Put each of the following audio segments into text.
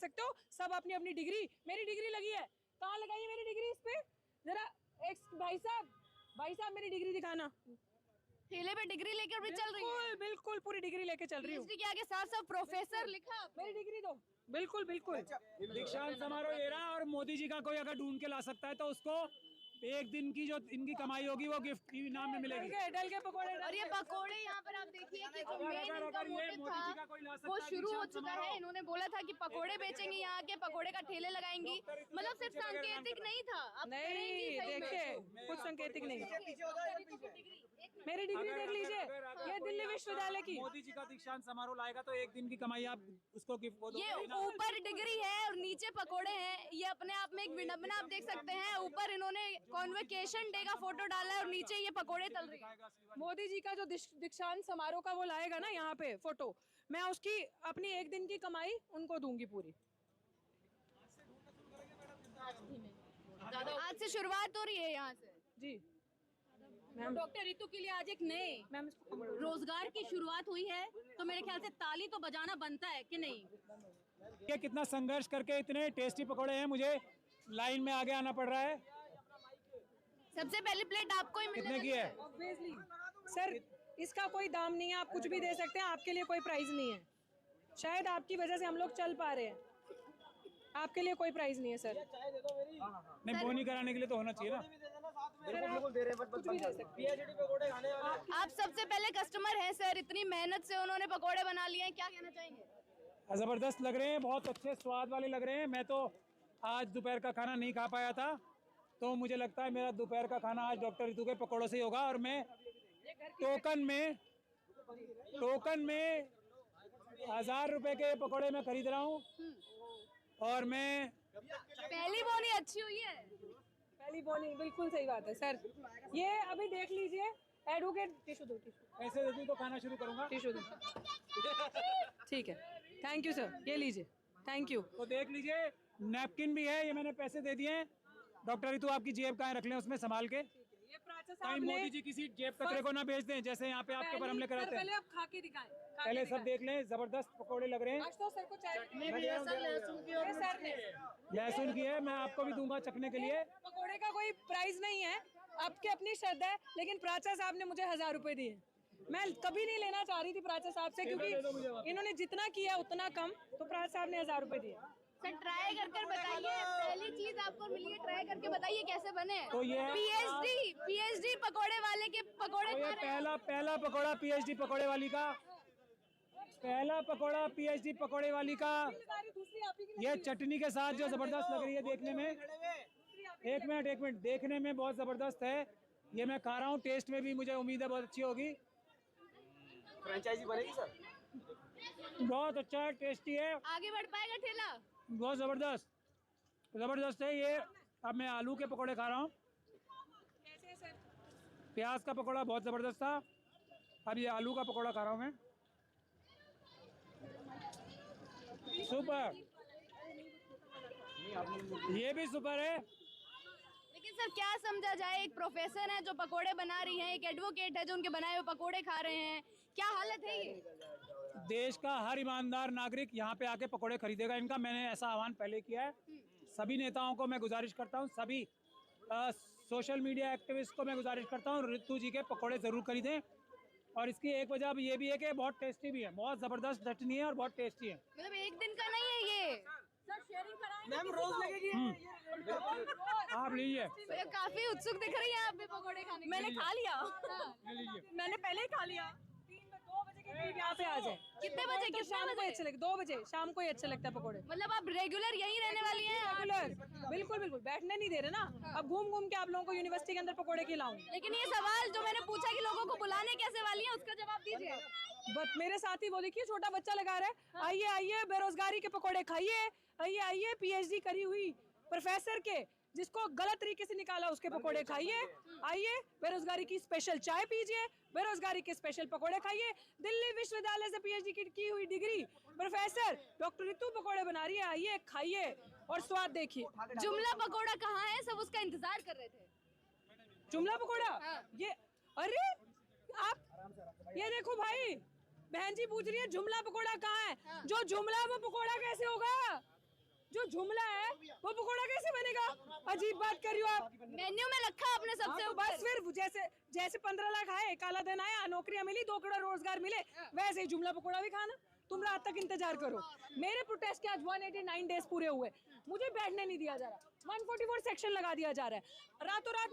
सकते हो, सब अपनी अपनी डिग्री, मेरी डिग्री लगी है, कहाँ लगाई है मेरी डिग्री? इस पे जरा एक भाई साहब मेरी डिग्री दिखाना। ठेले पे डिग्री लेकर भी चल रही है। बिल्कुल बिल्कुल पूरी डिग्री लेके चल रही हूँ। पीएचडी के आगे साफ साफ प्रोफेसर लिखा। मेरी डिग्री दो। बिल्कुल बिल्कुल। दीक्षांत समारोह ये रहा, और मोदी जी का कोई अगर ढूंढ के ला सकता है तो उसको एक दिन की जो इनकी कमाई होगी वो गिफ्ट की इनाम में मिलेगी। डल के पकौड़े। और ये पकौड़े यहाँ पर आप देखिए कि जो मेन इनका अगर ये मोटिव मोदी जी का कोई ला था सकता वो है, शुरू हो दीक्षांत चुका है। समारोह। इन्होंने बोला था कि पकौड़े बेचेंगे, यहाँ के पकौड़े का ठेले लगाएंगी, मतलब सिर्फ सांकेतिक नहीं था। अब नहीं करेंगी सही में। देखिए कुछ सांकेतिक नहीं। मेरी डिग्री देख लीजिए, ये दिल्ली विश्वविद्यालय की। मोदी जी का दीक्षांत समारोह लाएगा तो एक दिन की कमाई आप उसको गिफ्ट को ये ऊपर डिग्री है और नीचे पकोड़े हैं, ये अपने आप में एक विडंबना आप देख सकते हैं। ऊपर इन्होंने कॉन्वोकेशन डे का फोटो डाला है और नीचे ये पकोड़े तल रही है। मोदी जी का जो दीक्षांत समारोह का वो लाएगा ना यहाँ पे फोटो, मैं उसकी अपनी एक दिन की कमाई उनको दूंगी पूरी। आज से शुरुआत हो रही है यहाँ से जी डॉक्टर रितु के लिए आज एक नए मैम, रोजगार की शुरुआत हुई है, तो मेरे ख्याल से ताली तो बजाना बनता है कि नहीं? ये कितना संघर्ष करके इतने टेस्टी पकौड़े हैं, मुझे लाइन में आगे आना पड़ रहा है। सबसे पहली प्लेट आपको ही मिलने कितने की है? ऑब्वियसली सर इसका कोई दाम नहीं है, आप कुछ भी दे सकते हैं, आपके लिए कोई प्राइस नहीं है। शायद आपकी वजह से हम लोग चल पा रहे हैं, आपके लिए कोई प्राइस नहीं है सर। नहीं, बोनी कराने के लिए तो होना चाहिए ना। कुछ भी दे सकते हैं। आप सबसे पहले कस्टमर हैं सर, इतनी मेहनत से उन्होंने पकोड़े बना लिए हैं, क्या कहना चाहेंगे? जबरदस्त लग रहे हैं, बहुत अच्छे स्वाद वाले लग रहे हैं। मैं तो आज दोपहर का खाना नहीं खा पाया था, तो मुझे लगता है मेरा दोपहर का खाना आज डॉक्टर रितु के पकौड़ों से ही होगा। और मैं टोकन में 1000 रुपए के पकौड़े मैं खरीद रहा हूँ। और मैं पहली बोनी अच्छी हुई है। पहली बोनी बिल्कुल सही बात है सर। ये अभी देख लीजिए, एडवोकेट टिश्यू दो, ऐसे देती तो खाना शुरू करूंगा। टिश्यू दो। ठीक है, थैंक यू सर, ये लीजिए, थैंक यू। तो देख लीजिए, नैपकिन भी है, ये मैंने पैसे दे दिए हैं। डॉक्टर रितु आपकी जेब कहाँ रख लें उसमें संभाल के, ये प्राचा कहीं साहब ने मोदी जी किसी जेब कचरे को ना बेच दें, जैसे यहाँ पे आपके पर हमले कराते पहले हैं। आप खा के दिखाएं, पहले सब देख लें, जबरदस्त पकौड़े लग रहे हैं। आज तो सर को चाय लहसुन की है, मैं आपको भी दूंगा चखने के लिए। पकोड़े का कोई प्राइस नहीं है, आपकी अपनी श्रद्धा है, लेकिन प्राचा साहब ने मुझे 1000 रुपए दिए। मैं कभी नहीं लेना चाह रही थी प्राचा साहब से, क्योंकि इन्होंने जितना किया उतना कम, तो प्राचा साहब ने 1000 रुपए दिए। सर ट्राई कर बताइए, पहली चीज आपको मिली है, ट्राई करके बताइए कैसे बने। तो ये पीएचडी पकोड़े वाले के पकोड़े तो खा ये रहे हैं। पहला पकौड़ा पीएचडी पकौड़े वाली का, पहला पकौड़ा पीएचडी पकौड़े वाली का। ये चटनी के साथ जो जबरदस्त लग रही है देखने में, एक मिनट देखने में बहुत जबरदस्त है। ये मैं खा रहा हूँ, टेस्ट में भी मुझे उम्मीद है बहुत अच्छी होगी। फ्रेंचाइजी बनेगी सर? बहुत अच्छा है, टेस्टी है, आगे बढ़ पाएगा ठेला? बहुत जबरदस्त है ये। अब मैं आलू के पकौड़े खा रहा हूँ, कैसे सर? प्याज का पकौड़ा बहुत जबरदस्त था, अब ये आलू का पकौड़ा खा रहा हूँ मैं। सुपर, ये भी सुपर है। लेकिन सर क्या समझा जाए, एक प्रोफेसर है जो पकोड़े बना रही हैं, एक एडवोकेट है जो उनके बनाए हुए पकोड़े खा रहे हैं, क्या हालत है ये? देश का हर ईमानदार नागरिक यहाँ पे आके पकोड़े खरीदेगा इनका। मैंने ऐसा आह्वान पहले किया है। सभी नेताओं को मैं गुजारिश करता हूँ, सभी सोशल मीडिया एक्टिविस्ट को मैं गुजारिश करता हूँ, रितु जी के पकोड़े ज़रूर खरीदें। और इसकी एक वजह अब ये भी है कि बहुत टेस्टी भी है, बहुत ज़बरदस्त चटनी है और बहुत टेस्टी है। मतलब एक दिन का नहीं है ये। सर शेयरिंग कराएंगे? मैम रोज लगेगी। आप लीजिए, ये काफी उत्सुक दिख रही है आप भी पकोड़े खाने के। मैंने खा लिया। मैंने पहले ही खा लिया। 2 बजे के करीब यहाँ पे आ जाए। कितने बजे? तो शाम को अच्छे लगते, 2 बजे शाम को ही अच्छा लगता है पकोड़े। मतलब आप रेगुलर यहीं रहने वाली हैं? रेगुलर, बिल्कुल बैठने नहीं दे रहे ना। अब घूम घूम के आप लोगों को यूनिवर्सिटी के अंदर पकोड़े खिलाऊं। लेकिन ये सवाल जो मैंने पूछा कि लोगों को बुलाने कैसे वाली हैं, उसका जवाब दीजिए। बट मेरे साथ ही वो देखिए छोटा बच्चा लगा रहा है, आइए आइए बेरोजगारी के पकोड़े खाइए, आइए आइए पीएचडी करी हुई प्रोफेसर के, जिसको गलत तरीके से निकाला उसके पकोड़े खाइए, आइए बेरोजगारी की स्पेशल चाय पीजिए, बेरोजगारी के स्पेशल पकोड़े खाइए। दिल्ली विश्वविद्यालय से पीएचडी की हुई डिग्री प्रोफेसर डॉक्टर रितु पकोड़े बना रही है, आइए खाइए और स्वाद देखिए। जुमला पकोड़ा कहाँ है? सब उसका इंतजार कर रहे थे। जुमला पकोड़ा? ये अरे आप ये देखो भाई, बहन जी पूछ रही है जुमला पकोड़ा कहाँ है? जो जुमला वो पकोड़ा कैसे होगा? जुमला है वो पकोड़ा कैसे बनेगा? अजीब बात कर रही हो आप। मेन्यू में रखा आपने सबसे तो ऊपर। बस फिर जैसे 15 लाख आए, काला धन आया, नौकरियां मिली, 2 करोड़ रोजगार मिले, वैसे ही जुमला पकोड़ा भी खाना। तुम रात तक इंतजार करो। मेरे प्रोटेस्ट के आज 189 डेज पूरे हुए, मुझे बैठने नहीं दिया जा रहा, 144 सेक्शन लगा दिया जा रहा है, रातों रात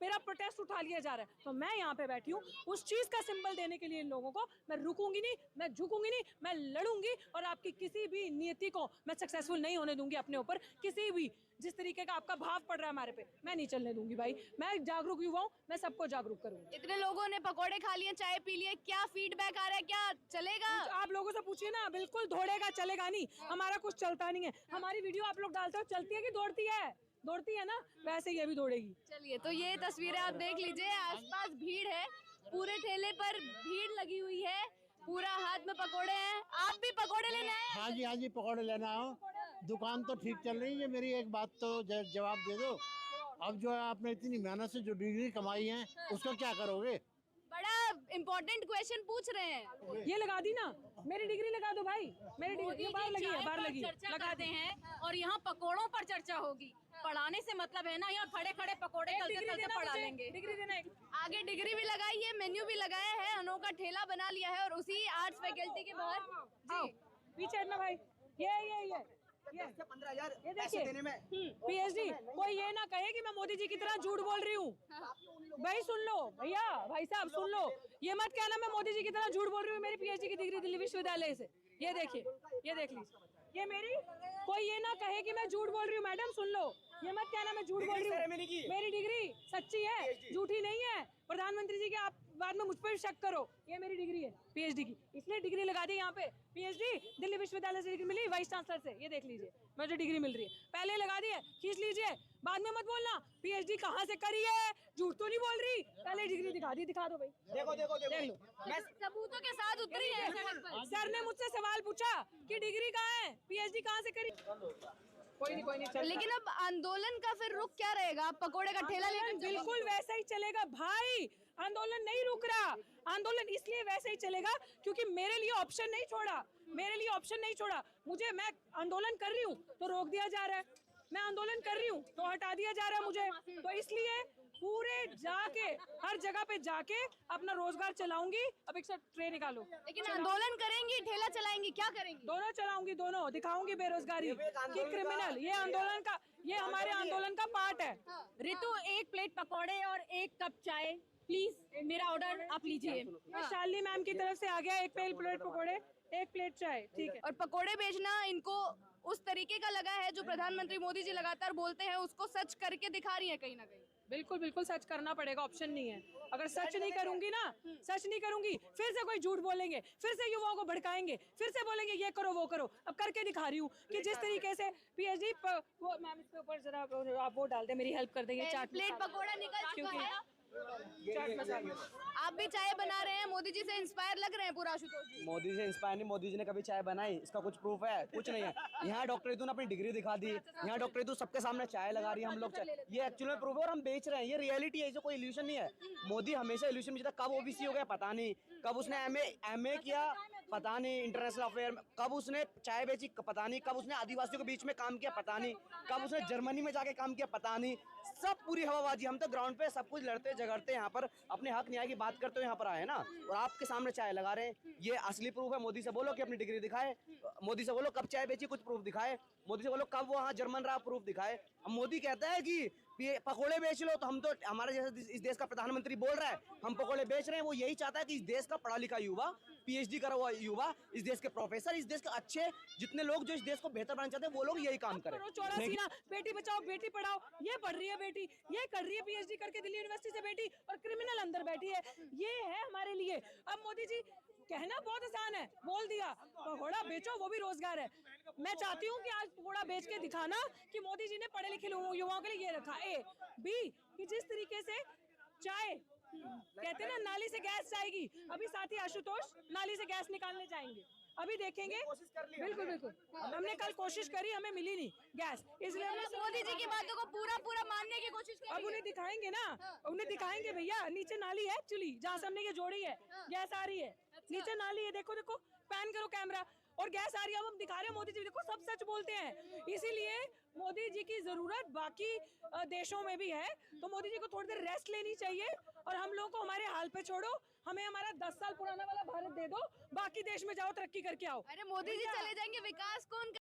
मेरा प्रोटेस्ट उठा लिया जा रहा है। तो मैं यहाँ पे बैठी हूँ उस चीज का सिंबल देने के लिए इन लोगों को। मैं रुकूंगी नहीं, मैं झुकूंगी नहीं, मैं लड़ूंगी और आपकी किसी भी नीति को मैं सक्सेसफुल नहीं होने दूंगी अपने ऊपर। किसी भी जिस तरीके का आपका भाव पड़ रहा है हमारे पे, मैं नहीं चलने दूंगी भाई। मैं जागरूक युवा हूँ, मैं सबको जागरूक करूंगी। इतने लोगों ने पकोड़े खा लिए, चाय पी लिए, क्या फीडबैक आ रहा है, क्या चलेगा? आप लोगों से पूछिए ना, बिल्कुल दौड़ेगा, चलेगा नहीं। हमारा कुछ चलता नहीं है। हमारी वीडियो आप लोग डालते हो, चलती है कि दौड़ती है? दौड़ती है ना, वैसे ये भी दौड़ेगी। चलिए, तो ये तस्वीरें आप देख लीजिए, आसपास भीड़ है, पूरे ठेले पर भीड़ लगी हुई है, पूरा हाथ में पकोड़े हैं। आप भी पकोड़े लेने आए? हाँ जी पकौड़े लेना हो। दुकान तो ठीक चल रही है, मेरी एक बात तो जवाब दे दो। अब जो है आपने इतनी मेहनत से जो डिग्री कमाई है उसका क्या करोगे? बड़ा इम्पोर्टेंट क्वेश्चन पूछ रहे हैं। ये लगा दी ना, मेरी डिग्री लगा दो भाई। मेरी डिग्री बाहर लगी है, बाहर लगी है। चर्चा करते हैं और यहाँ पकोड़ों पर चर्चा होगी। पढ़ाने से मतलब है ना, यहाँ खड़े खड़े पकोड़े तलते तलते पढ़ा लेंगे। डिग्री देना है। आगे डिग्री भी लगाई है, मेन्यू भी लगाया है, अनोखा ठेला बना लिया है और उसी आर्ट्स फैकल्टी के बाहर आओ, पीछे हटना भाई। ये 15,000 ये पैसे देखिए देने में पीएचडी। कोई ये ना कहे कि मैं मोदी जी की तरह झूठ बोल रही हूँ। भाई सुन लो भैया, भाई साहब सुन लो, ये मत कहना मैं मोदी जी की तरह झूठ बोल रही हूँ। मेरी पीएचडी की डिग्री दिल्ली विश्वविद्यालय से, ये देखिए, ये देख लीजिए, ये मेरी। कोई ये ना कहे कि मैं झूठ बोल रही हूँ। मैडम सुन लो, ये मत कहना मैं झूठ बोल रही हूँ। मेरी डिग्री सच्ची है, झूठी नहीं है। प्रधानमंत्री जी के आप बाद में मुझ पर शक करो, ये मेरी डिग्री है पीएचडी की, इसलिए डिग्री लगा दी यहाँ पे। पीएचडी दिल्ली विश्वविद्यालय से डिग्री मिली, वाइस चांसलर से। ये देख लीजिए मुझे डिग्री मिल रही है, पहले लगा दी है, खींच लीजिए। बाद में मत बोलना पीएचडी कहाँ से करी है, झूठ तो नहीं बोल रही, पहले डिग्री दिखा दी। दिखा दो भाई, देखो देख लो। मैं सबूतों के साथ उतरी है सड़क पर। सर ने मुझसे सवाल पूछा कि डिग्री कहाँ है, पीएचडी कहाँ से करी। कोई नहीं चल। लेकिन अब आंदोलन का फिर रुख क्या रहेगा? आप पकोड़े का ठेला लेकर चलेंगे? बिल्कुल वैसा ही चलेगा भाई। आंदोलन नहीं रुक रहा, आंदोलन इसलिए वैसे ही चलेगा क्योंकि मेरे लिए ऑप्शन नहीं छोड़ा, मेरे लिए ऑप्शन नहीं छोड़ा। मैं आंदोलन कर रही हूँ तो रोक दिया जा रहा है, मैं आंदोलन कर रही हूँ तो हटा दिया जा रहा है मुझे। तो इसलिए पूरे जाके हर जगह पे जाके अपना रोजगार चलाऊंगी। अब एक ट्रे निकालो। लेकिन आंदोलन करेंगी, ठेला चलाएंगी, क्या करेंगी? दोनों चलाऊंगी, दोनों दिखाऊंगी बेरोजगारी की क्रिमिनल। ये आंदोलन का, ये हमारे आंदोलन का पार्ट है। रितु, 1 प्लेट पकोड़े और 1 कप चाय प्लीज, मेरा ऑर्डर आप लीजिए। शालिनी मैम की तरफ से आ गया 1 प्लेट पकोड़े, 1 प्लेट चाय, ठीक है। और पकोड़े बेचना इनको उस तरीके का लगा है जो प्रधानमंत्री मोदी जी लगातार बोलते हैं, उसको सच करके दिखा रही है कहीं ना कहीं। बिल्कुल बिल्कुल सच करना पड़ेगा, ऑप्शन नहीं है। अगर सच नहीं करूंगी ना, सच नहीं करूंगी, फिर से कोई झूठ बोलेंगे, फिर से युवाओं को भड़काएंगे, फिर से बोलेंगे ये करो वो करो। अब करके दिखा रही हूँ कि जिस तरीके से पीएचडी वो मैम इसके ऊपर जरा आप वो डाल दे, मेरी हेल्प कर देंगे। चाट प्लेट पकोड़ा निकल चुका है। चाट मसाला। आप भी चाय बना रहे हैं, मोदी जी से इंस्पायर लग रहे हैं पूरा आशुतोष जी। मोदी से इंस्पायर नहीं, मोदी जी ने कभी चाय बनाई इसका कुछ प्रूफ है? कुछ नहीं है। यहाँ डॉक्टर रितु ने अपनी डिग्री दिखा दी, यहाँ डॉक्टर रितु सबके सामने चाय लगा रही है, हम लोग ये एक्चुअल में प्रूफ है और हम बेच रहे हैं। ये रियलिटी है, कोई इल्यूशन नहीं है। मोदी हमेशा इल्यूशन में, कब ओबीसी हो गया पता नहीं, कब उसने एमए किया पता नहीं, इंटरनेशनल अफेयर में कब उसने चाय बेची पता नहीं, कब उसने आदिवासियों के बीच में काम किया पता नहीं, कब उसने जर्मनी में जाके काम किया पता नहीं। सब पूरी हवाबाजी। हम तो ग्राउंड पे सब कुछ लड़ते झगड़ते यहाँ पर अपने हक न्याय की बात करते हुए यहाँ पर आए ना, और आपके सामने चाय लगा रहे हैं। ये असली प्रूफ है। मोदी से बोलो कि अपनी डिग्री दिखाए, मोदी से बोलो कब चाय बेची कुछ प्रूफ दिखाए, मोदी से बोलो कब वो वहाँ जर्मन रहा प्रूफ दिखाए। अब मोदी कहता है कि पकोड़े बेच लो, तो हम तो हमारे जैसे इस देश का प्रधानमंत्री बोल रहा है हम पकोड़े बेच रहे हैं। वो यही चाहता है कि इस देश का पढ़ा लिखा युवा, पीएचडी करा हुआ युवा, इस देश के प्रोफेसर, इस देश के अच्छे जितने लोग जो इस देश को बेहतर बनाना चाहते हैं वो लोग यही काम करें। 84 बेटी बचाओ बेटी पढ़ाओ, ये पढ़ रही है बेटी, ये कर रही है पीएचडी करके दिल्ली यूनिवर्सिटी से बेटी, और क्रिमिनल अंदर बैठी है। ये है हमारे लिए। अब मोदी जी कहना बहुत आसान है, बोल दिया पकोड़ा बेचो वो भी रोजगार है। मैं चाहती हूँ कि आज पकोड़ा बेच के दिखाना कि मोदी जी ने पढ़े लिखे युवाओं के लिए ये रखा। ए बी कि जिस तरीके से चाय कहते हैं ना, नाली से गैस जाएगी, अभी साथी आशुतोष नाली से गैस निकालने जाएंगे, अभी देखेंगे। बिल्कुल बिल्कुल, हमने कल कोशिश करी, हमें मिली नहीं गैस, इसलिए हमने मोदी जी की बातों को पूरा मानने की कोशिश अब उन्हें दिखाएंगे ना, उन्हें दिखाएंगे भैया नीचे नाली है एक्चुअली, जहाँ से हमने ये जोड़ी है, गैस आ रही है, नीचे नाली है, देखो देखो पैन करो कैमरा। और गैस आ रही है। अब हम दिखा रहे हैं मोदी जी देखो सब सच बोलते हैं, इसीलिए मोदी जी की जरूरत बाकी देशों में भी है। तो मोदी जी को थोड़ी देर रेस्ट लेनी चाहिए और हम लोगों को हमारे हाल पे छोड़ो, हमें हमारा 10 साल पुराना वाला भारत दे दो, बाकी देश में जाओ तरक्की करके आओ। अरे मोदी जी चले जाएंगे, विकास कौन